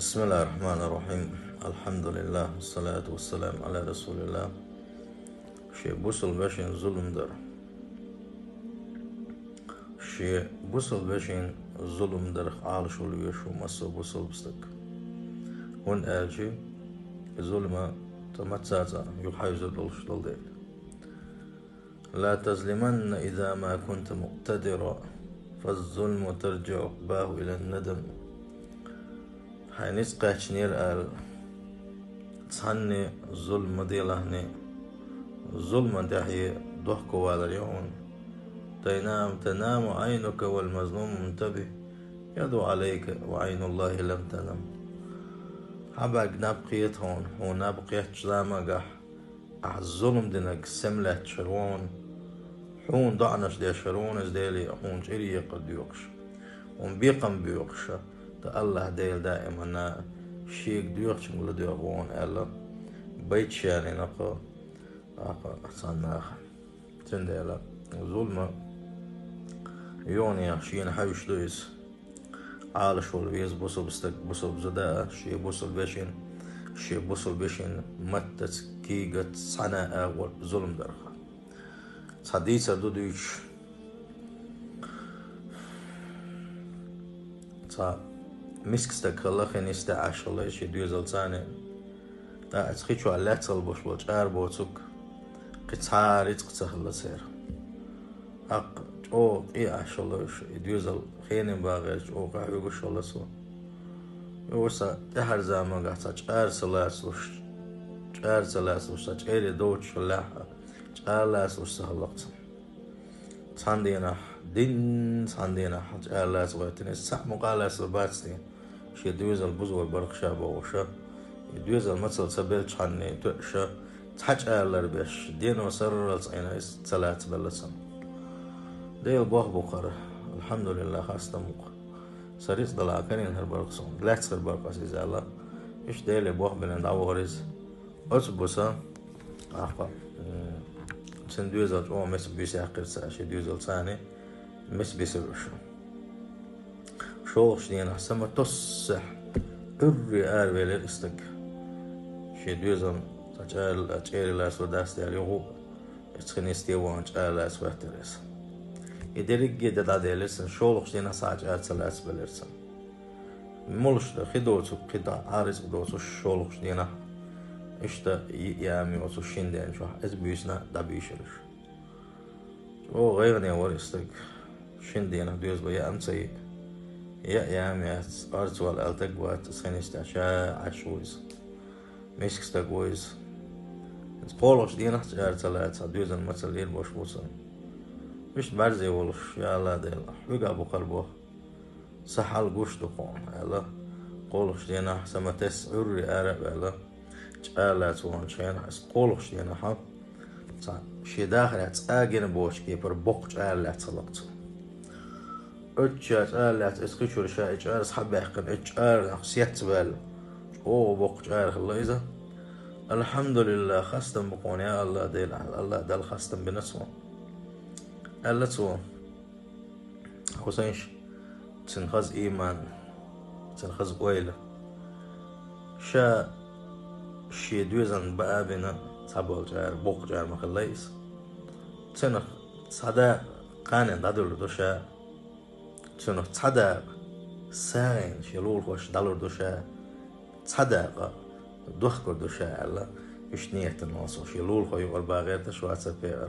بسم الله الرحمن الرحيم. الحمد لله والصلاة والسلام على رسول الله. شي بوصل باشين ظلم در شي بوصل باشين ظلم در عالش والويشو مسو بوصل بستك هون آجي ظلمة تمتساتا يحيز الدلش دلديل. لا تظلمن إذا ما كنت مقتدرا فالظلم ترجع باه إلى الندم. حينيس قاچنير آل تصني ظلم ديلهني ظلم دحي ضحك والريون. تنام عينك والمظلوم منتبه يدعو عليك وعين الله لم تنم. حبك نبقيت هون نبقيت زاما قح الظلم دينك سملت شرون حون ضعنش دي شرون از ديلي حون جري قد يقش بيقم بيقش تا الله ديل دائما شيك ديوخش ولا ديوغون ألا بيت شاني نقا صناخ تنديلا ظلمة يوني شين حيوش دويس عالش والويز بوصل بستك بوصل بزداء شي بوصل بيشين متت كيغت صناء ظلم درخا صديسة دوديش مسكستك الله خين يستعاش الله يشي دويزل تاني تا اتخيشو على تصل بوش بوتسوك قطعاري تقتخل سير أق أو إيه عش الله يش دويزل خين باغيش أو قاعد يقولش الله سو يوسا تحر زمان قاعد تجار سلاسوش تجاري دوتش لاحة تجارلاسوش سهلقت صندينا دين صندينا تجارلاس وقتني سح مقالاس الباتسي شي دويزل بوزول برقشة بوشة دويزل مثل سبيل تحني تؤشة تحج آلر بيش دين وسرر الصينا ثلاث بلسن ديل بوخ بقرة الحمد لله خاصة مق سريس دلاكنين هالبرقصون لا تصير برقص إذا الله إيش ديل بوخ بلند عوارز أتبوسا أخا سن دويزل أو مس بيسي أخر ساشي دويزل ثاني مس بيسرشو شوش دينا سما تصح الرئال ويلر استك شي دويزل تجاري لاس وداس ديال يغوب اتخنيستي وان تجاري لاس واترس يدرك جدا داديلسن شولخ دينا ساعة اتسلاس بلرسن مولش دا خدوتو قدا عارس بدوتو شولخ دينا اشتا يامي وتو شندين شو از بيسنا دا بيشلش او غيرني ورستك شندينا دويز بيا امسي يامي ارت والالتك وات سخنيستا شا عشويز ميسكستا كويس قولش دينا تجار ثلاثة دويزن مثل ليل بوش بوصن مش برزي ولش يا الله ديلا ويقع بقلبه سحل قوش دقون يلا قولش دينا سمتس عري آرب يلا جالات وان شين قولش دينا حق شي داخل تاجن بوش كيبر بوق جالات سلقت جالات اسقيشور شا جال صحاب يحقن جال سيات بال او بوق جال خليزه الحمد لله خستم بقون يا الله ديل الله دل خستم بنسوه ألا تو حسينش تنخز إيمان تنخز قويلة شا شي دوزن بابنا تابول جار بوق جار مخليس تنخ صدا قانن دادول دوشا تنخ صدا ساين شلول خوش دالور دوشا صدا دوخ دوشا الله مش نية الناس شلول خوي والباغير تشوات سبير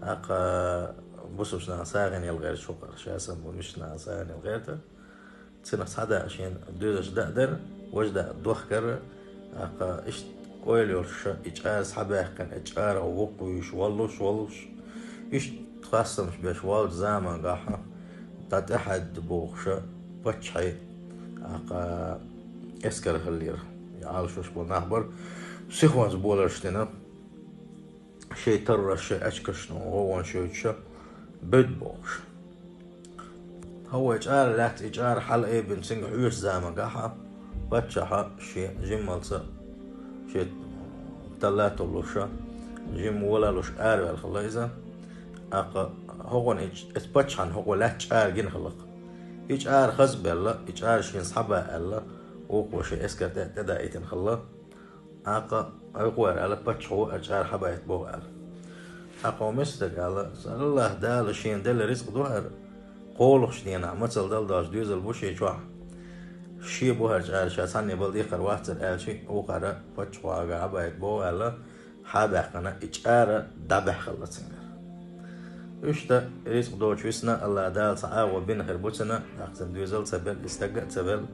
أقا بوسوش ناساغن يلغير شقر شاسم ومش ناساغن يلغيرته تسنخ صدا عشان دوزش دقدر وجدا دوخكر أقا إش قويل يرش إجاز حباه كان إجارة ووقويش والوش إش تخصمش بيش والد زامان قاحة تات أحد بوخشة بتشحي أقا إسكر خلير يعالشوش بنحبر سيخوان زبولرشتنا شي ترى شي أشكشنو هو شي بد بوش هو إجار لات إجار حل إيه بنسنج حيوش زاما قاحة بتشحا شي جمالسا شي تلاتو لوشا جيم ولا لوش آر الخلايزة أقا هو إتبتشحن هو لات آر جين خلق إجار خزب الله إجار شين صحبة الله وقوش اسكر تدايتن خلا أقا أقوار على بتشو أجار حبايت بو على أقا مستق على سأل الله دال شين دل رزق دوهر قولخش دينا مثل دل داش دوزل بوشي جوا شي بوهر جار شاساني بلدي خروات الالشي وقرا بتشو أجا حبايت بو على حابقنا إجار دبح خلصنا إشتا رزق دوش وسنا الله دال سعى وبين خربوتنا أحسن دوزل سبل استقى سبل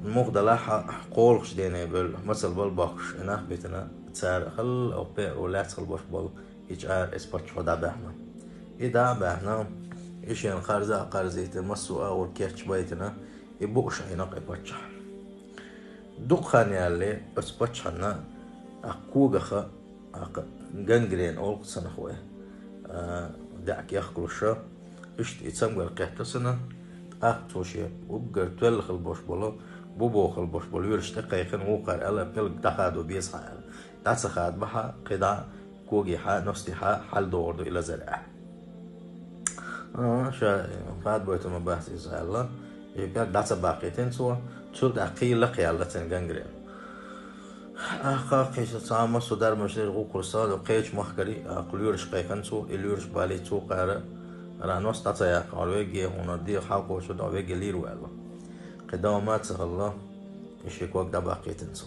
مغدلاحة قولخش دينا بل مثل بل باخش إناخ بيتنا تسار خل أو بير ولا تخل باش بل إجار إسباتش ودا بحنا إدا بحنا إيشين خارزة قارزيت المسوء أو الكيرش بيتنا يبوش عيناق إباتشح دقان يالي إسباتشحنا أقوغخا جنجرين أول سنة خوي دعك يخلوشا إشت يتسمى القيحتسنا أختوشي وبقر تولخ البوش بلو بوبوخ البوش بلو يرشتقى يخن وقر ألا بلق دخادو بيسحا داتسخاد بحا قدع كوغي حا نفسي حا حل دوردو إلى زرع شا فاد بويتو مباحث إسحا الله يبقى داتس باقيتين سوا تول دعقي لقي الله تنجنجرين قيش تعامل صدر مشرق وقرصاد وقيش مخكري قليورش قيقنسو إليورش بالي تو قارة رانوس تاتايا قالويجي هنا دي حاقو شو دعويجي ليرو الله قدامات سه الله يشيك وقت باقيتن سو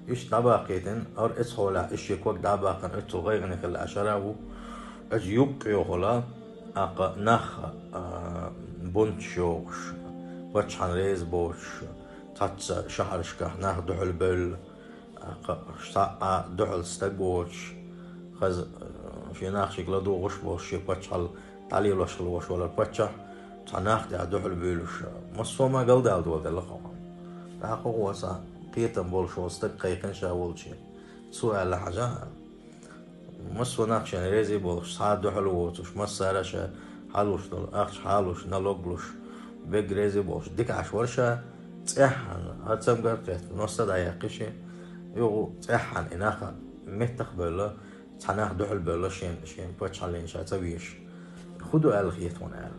إيش دباقيتن أور إسحولا يشيك وقت باقن إتو غيغني في العشرة و أجيوك يوهلا أق نخ بونتشوش واتشان ريز بوش تاتس شهرشكه نخ دحل بل أق دحل ستقوش خز في ناخشك لدو غش بوش شي باتشال تعليل وشل وش ولا باتشا تناخ دا دحل بيلوش مصو ما قل دال دول دل قوام داقو واسا قيتن بولش وستق قيقن شاولشي سؤال لحاجة مصو ناخش يعني ريزي بولش ساعد دحل ووتوش مصارش حالوش دل اخش حالوش نلوغلوش بيج ريزي بولش ديك عشورشا تسحن هاتسم قرقيت نوستا دايقشي يو تسحن إناخا متقبله تناخ دحل بلا شين باتشالين شاتويش خدوا الخيط ونال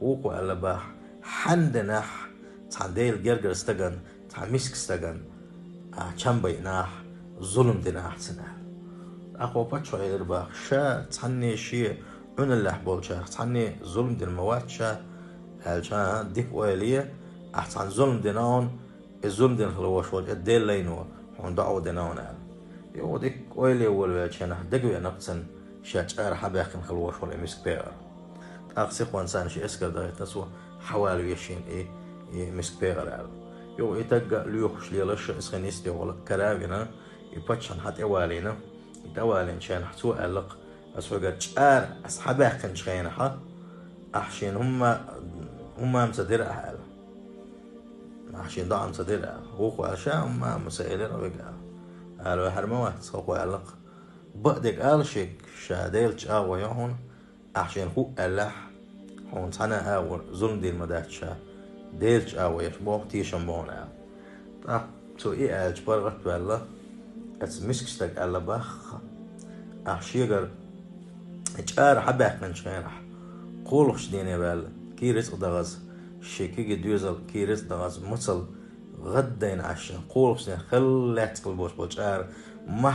وقو على باح حندناح تعديل جرجر استجن تعميسك استجن كم بيناح ظلم دناح سنال أقوى باتشو عير باح شا تعني شيء عن اللح بولشا تعني ظلم دن مواد شا هالشا ديك ويلية أحسن ظلم دناون الظلم دن خلوش وجه الديل لينو هون دعوة دناون يو ديك ويلي والوجهنا دقوا نقصن شاعر حباكن خلوش ولا مسك بير أقصيق وانسان شيء اسكر دايت نسوا حوالي يشين إيه مسك بير على يو يتجا ليوخش ليلش اسخنيستي ولا كلامنا يبتشن حتى أولينا يتوالين شان حتو ألق أسوق شعر أصحابكن شينها أحشين هم مصدر أهل أحشين ضاع مصدر هو قاشا هم مسائلين وبقى قالوا هرموات سوق علق بدك قال شيك شاديل شاوى يهون عشان هو ألح هون سنة أول ظلم ديل مداتشا ديل شاوى يشبه تيشن بونا تو إيه أجبر غت بالله أتمسكستك على بخ أحشيجر إجار حبك من شينح قولش ديني بالله كيرس دغز شيكي دوزل كيرس دغز مصل غدين عشان قولش خلت قلبوش بوشار ما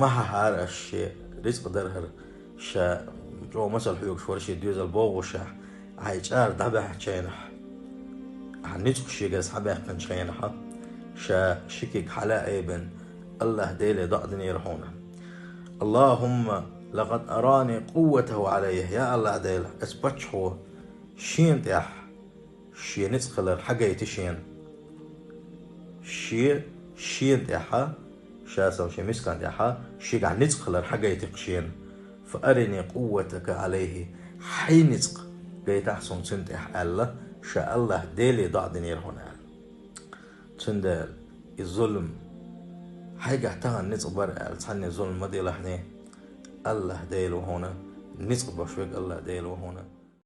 هارح شيء رزق درهر شا جو مثل حيوك شورشي دوزل بوغوشا عيجار دبح شينح هنيتك شي قاس حبح كان شينح شا شكيك حلا ايبن الله ديلي ضعدني يرحونا اللهم لقد أراني قوته عليه يا الله ديل اسبتشو شين تيح شي نتخلر حاجة يتشين شين تيحا شاسو شي مسكان تيحا شي قاعد نتخلر حاجة يتقشين فأرني قوتك عليه حين نتق جاي تحسن سنتيح الله شاء الله ديلي ضعدني هنا تندل الظلم حاجة تغن نتق برقال تحني الظلم ما دي لحني الله ديلو هنا نتق بشوك الله ديلو هنا